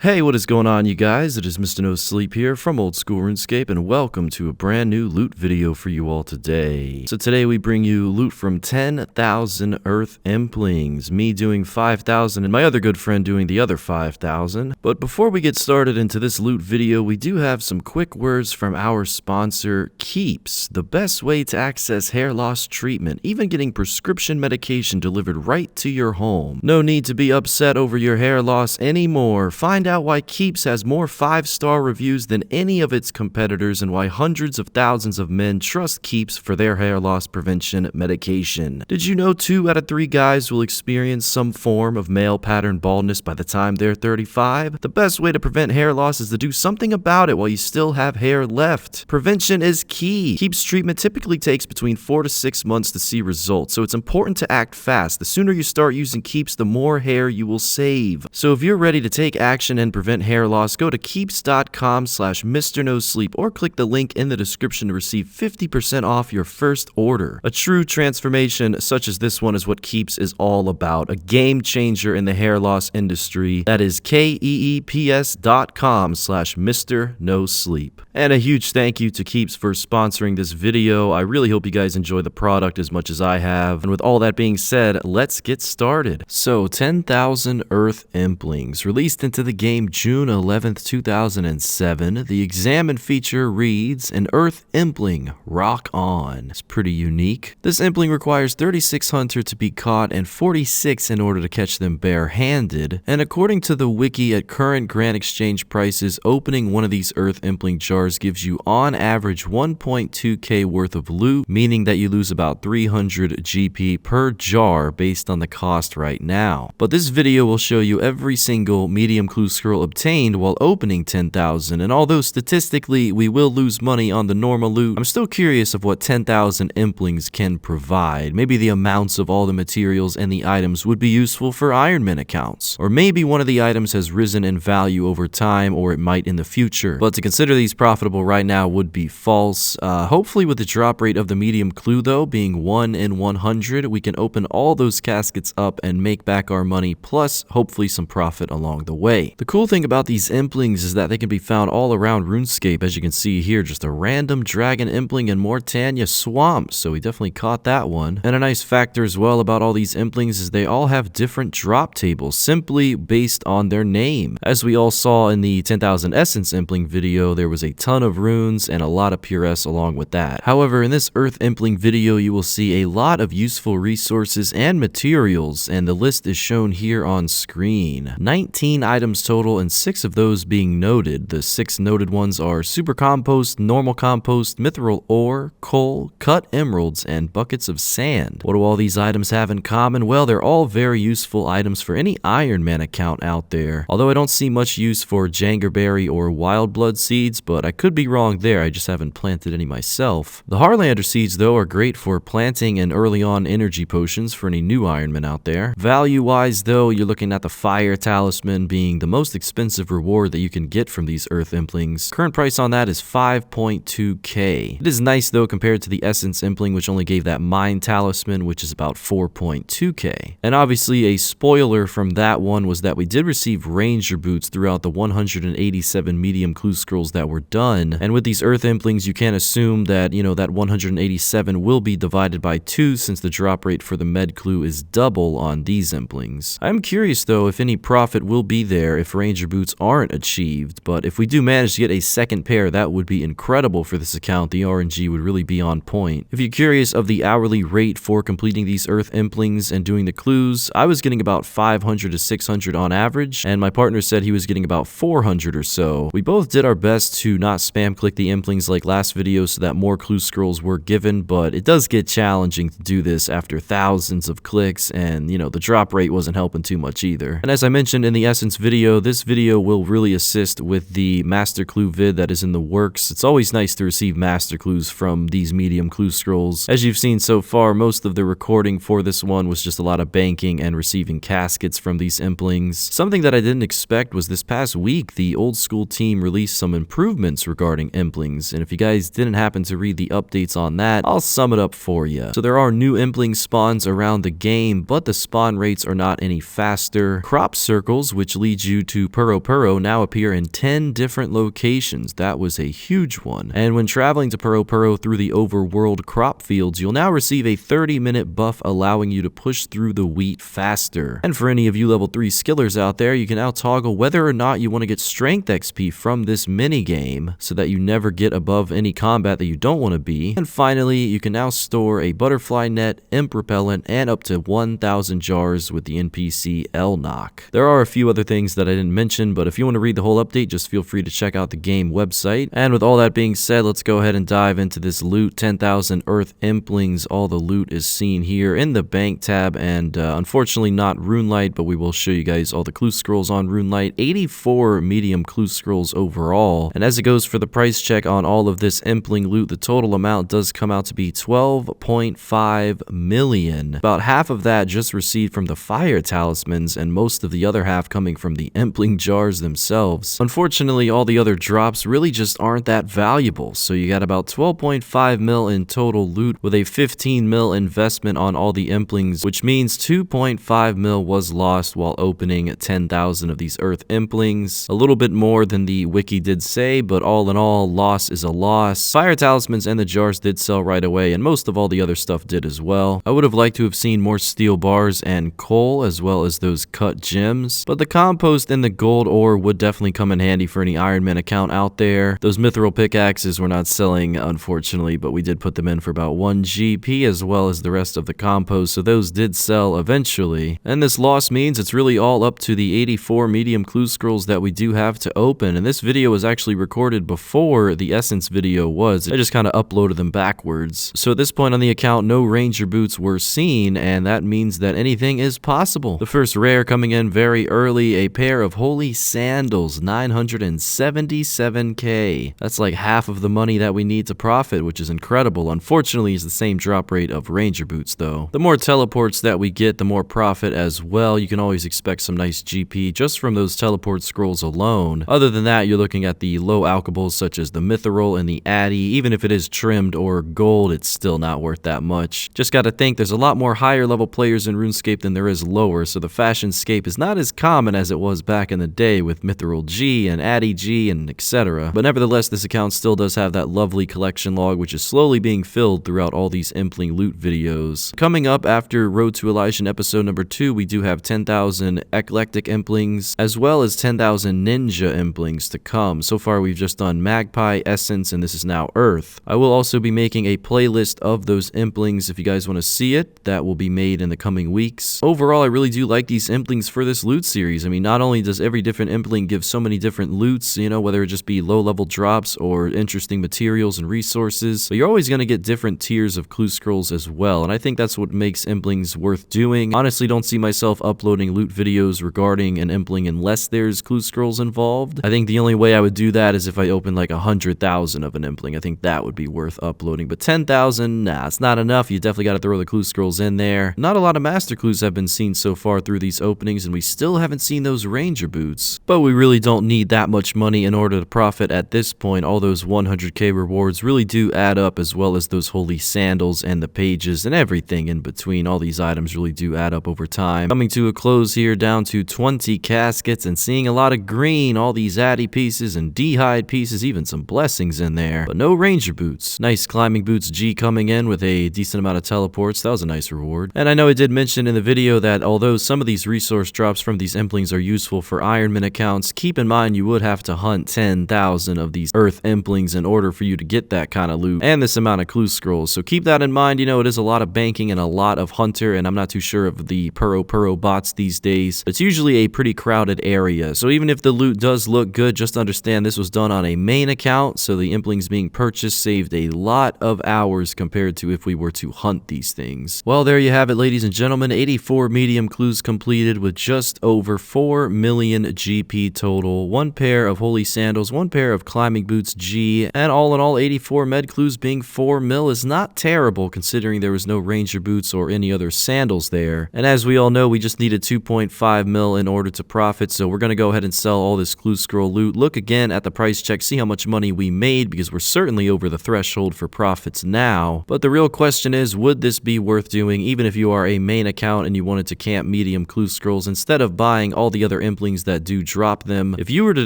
Hey, what is going on, you guys? It is Mr. No Sleep here from Old School RuneScape, and welcome to a brand new loot video for you all today. So today we bring you loot from 10,000 Earth Implings, me doing 5,000 and my other good friend doing the other 5,000. But before we get started into this loot video, we do have some quick words from our sponsor, Keeps, the best way to access hair loss treatment, even getting prescription medication delivered right to your home. No need to be upset over your hair loss anymore. Find out why Keeps has more 5-star reviews than any of its competitors and why hundreds of thousands of men trust Keeps for their hair loss prevention medication. Did you know 2 out of 3 guys will experience some form of male pattern baldness by the time they're 35? The best way to prevent hair loss is to do something about it while you still have hair left. Prevention is key. Keeps treatment typically takes between 4 to 6 months to see results, so it's important to act fast. The sooner you start using Keeps, the more hair you will save. So if you're ready to take action and prevent hair loss, go to keeps.com/MrNoSleep or click the link in the description to receive 50% off your first order. A true transformation such as this one is what Keeps is all about, a game changer in the hair loss industry. That is keeps.com/MrNoSleep. And a huge thank you to Keeps for sponsoring this video. I really hope you guys enjoy the product as much as I have. And with all that being said, let's get started. So 10,000 Earth Implings, released into the game June 11th, 2007. The examine feature reads, an Earth Impling, rock on. It's pretty unique. This Impling requires 36 hunter to be caught and 46 in order to catch them bare-handed. And according to the wiki, at current Grand Exchange prices, opening one of these Earth Impling jars gives you on average 1.2k worth of loot, meaning that you lose about 300 GP per jar based on the cost right now. But this video will show you every single medium clue scroll obtained while opening 10,000, and although statistically we will lose money on the normal loot, I'm still curious of what 10,000 Implings can provide. Maybe the amounts of all the materials and the items would be useful for Ironman accounts, or maybe one of the items has risen in value over time, or it might in the future. But to consider these profitable right now would be false. Hopefully with the drop rate of the medium clue though being 1 in 100, we can open all those caskets up and make back our money, plus hopefully some profit along the way. The cool thing about these Implings is that they can be found all around RuneScape. As you can see here, just a random dragon Impling in Mortania swamp, so we definitely caught that one. And a nice factor as well about all these Implings is they all have different drop tables, simply based on their name. As we all saw in the 10,000 Essence Impling video, there was a ton of runes and a lot of pure S along with that. However, in this Earth Impling video, you will see a lot of useful resources and materials, and the list is shown here on screen. 19 items total, and 6 of those being noted. The 6 noted ones are super compost, normal compost, mithril ore, coal, cut emeralds, and buckets of sand. What do all these items have in common? Well, they're all very useful items for any Iron Man account out there. Although I don't see much use for Jangerberry or Wild Blood seeds, but I could be wrong there, I just haven't planted any myself. The Harlander seeds though are great for planting and early on energy potions for any new Iron Man out there. Value wise though, you're looking at the Fire Talisman being the most expensive reward that you can get from these Earth Implings. Current price on that is 5.2k. It is nice though compared to the Essence Impling, which only gave that Mine Talisman, which is about 4.2k. And obviously a spoiler from that one was that we did receive Ranger Boots throughout the 187 medium clue scrolls that were done. And with these Earth Implings, you can assume that, that 187 will be divided by 2 since the drop rate for the med clue is double on these Implings. I'm curious though if any profit will be there if Ranger Boots aren't achieved, but if we do manage to get a second pair, that would be incredible for this account. The RNG would really be on point. If you're curious of the hourly rate for completing these Earth Implings and doing the clues, I was getting about 500 to 600 on average, and my partner said he was getting about 400 or so. We both did our best to not spam click the Implings like last video so that more clue scrolls were given, but it does get challenging to do this after thousands of clicks, and the drop rate wasn't helping too much either. And as I mentioned in the Essence video, this video will really assist with the master clue vid that is in the works. It's always nice to receive master clues from these medium clue scrolls. As you've seen so far, most of the recording for this one was just a lot of banking and receiving caskets from these Implings. Something that I didn't expect was this past week, the Old School team released some improvements announcements regarding Implings, and if you guys didn't happen to read the updates on that, I'll sum it up for you. So there are new Impling spawns around the game, but the spawn rates are not any faster. Crop circles, which lead you to Puro Puro, now appear in 10 different locations. That was a huge one. And when traveling to Puro Puro through the overworld crop fields, you'll now receive a 30-minute buff allowing you to push through the wheat faster. And for any of you level 3 skillers out there, you can now toggle whether or not you want to get strength XP from this minigame so that you never get above any combat that you don't want to be. And finally, you can now store a butterfly net, imp repellent, and up to 1,000 jars with the NPC L-Knock. There are a few other things that I didn't mention, but if you want to read the whole update, just feel free to check out the game website. And with all that being said, let's go ahead and dive into this loot. 10,000 Earth Implings. All the loot is seen here in the bank tab, and unfortunately not Runelight, but we will show you guys all the clue scrolls on Runelight. 84 medium clue scrolls overall. And as it goes for the price check on all of this Impling loot, the total amount does come out to be 12.5 million. About half of that just received from the fire talismans, and most of the other half coming from the Impling jars themselves. Unfortunately, all the other drops really just aren't that valuable, so you got about 12.5 mil in total loot with a 15 mil investment on all the Implings, which means 2.5 mil was lost while opening 10,000 of these Earth Implings. A little bit more than the wiki did say, but all in all, loss is a loss. Fire talismans and the jars did sell right away, and most of all the other stuff did as well. I would have liked to have seen more steel bars and coal, as well as those cut gems, but the compost and the gold ore would definitely come in handy for any Iron Man account out there. Those mithril pickaxes were not selling, unfortunately, but we did put them in for about 1 GP, as well as the rest of the compost, so those did sell eventually. And this loss means it's really all up to the 84 medium clue scrolls that we do have to open, and this video was actually recorded before the Essence video was. I just kind of uploaded them backwards. So at this point on the account, no Ranger boots were seen, and that means that anything is possible. The first rare coming in very early, a pair of holy sandals, 977k. That's like half of the money that we need to profit, which is incredible. Unfortunately, it's the same drop rate of Ranger boots though. The more teleports that we get, the more profit as well. You can always expect some nice GP just from those teleport scrolls alone. Other than that, you're looking at the low alchables such as the mithril and the addy. Even if it is trimmed or gold, it's still not worth that much. Just gotta think there's a lot more higher level players in RuneScape than there is lower, so the fashionscape is not as common as it was back in the day with mithril G and addy G and etc. But nevertheless, this account still does have that lovely collection log, which is slowly being filled throughout all these Impling loot videos. Coming up after Road to Elysian episode number 2, we do have 10,000 eclectic Implings, as well as 10,000 ninja Implings to come. So far, we've just done Magpie, Essence, and this is now Earth. I will also be making a playlist of those Implings if you guys want to see it. That will be made in the coming weeks. Overall, I really do like these Implings for this loot series. I mean, not only does every different Impling give so many different loots, you know, whether it just be low-level drops or interesting materials and resources, but you're always going to get different tiers of clue scrolls as well, and I think that's what makes Implings worth doing. Honestly, don't see myself uploading loot videos regarding an Impling unless there's clue scrolls involved. I think the only way I would do that is if I open like 100,000 of an Impling. I think that would be worth uploading, but 10,000, nah, it's not enough. You definitely got to throw the clue scrolls in there. Not a lot of master clues have been seen so far through these openings, and we still haven't seen those Ranger boots, but we really don't need that much money in order to profit at this point. All those 100k rewards really do add up, as well as those holy sandals and the pages and everything in between. All these items really do add up over time. Coming to a close here, down to 20 caskets, and seeing a lot of green, all these addy pieces and d'hide pieces, even some blessings in there, but no Ranger boots. Nice climbing boots G coming in with a decent amount of teleports. That was a nice reward. And I know I did mention in the video that although some of these resource drops from these Implings are useful for Iron Man accounts, keep in mind you would have to hunt 10,000 of these Earth Implings in order for you to get that kind of loot and this amount of clue scrolls. So keep that in mind. You know, it is a lot of banking and a lot of hunter, and I'm not too sure of the Puro bots these days. It's usually a pretty crowded area. So even if the loot does look good, just understand this was done on a main account, so the Implings being purchased saved a lot of hours compared to if we were to hunt these things. Well, there you have it, ladies and gentlemen. 84 medium clues completed with just over 4 million GP total. 1 pair of holy sandals, 1 pair of climbing boots G, and all in all 84 med clues being 4 mil is not terrible considering there was no Ranger boots or any other sandals there. And as we all know, we just needed 2.5 mil in order to profit, so we're going to go ahead and sell all this clue scroll loot. Look again at the price check, see how much money we made, because we're certainly over the threshold for profits now. But the real question is, would this be worth doing, even if you are a main account and you wanted to camp medium clue scrolls instead of buying all the other Implings that do drop them? If you were to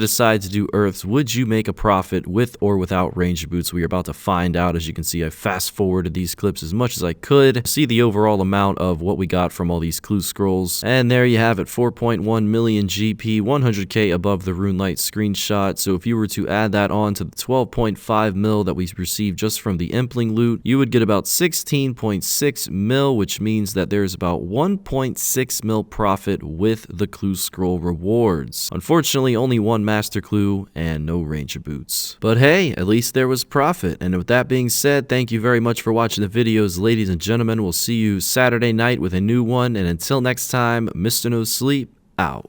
decide to do Earths, would you make a profit with or without Ranger Boots? We are about to find out. As you can see, I fast forwarded these clips as much as I could. See the overall amount of what we got from all these clue scrolls. And there you have it, 4.1 million GP, 100k above the RuneLite screenshot. So if you were to add that on to the 12.5 mil that we received just from the Impling loot, you would get about 16.6 mil, which means that there's about 1.6 mil profit with the clue scroll rewards. Unfortunately, only one master clue and no Ranger Boots. But hey, at least there was profit. And with that being said, thank you very much for watching the videos, ladies and gentlemen. We'll see you Saturday night with a new one. And until next time, Mr. No Sleep, out.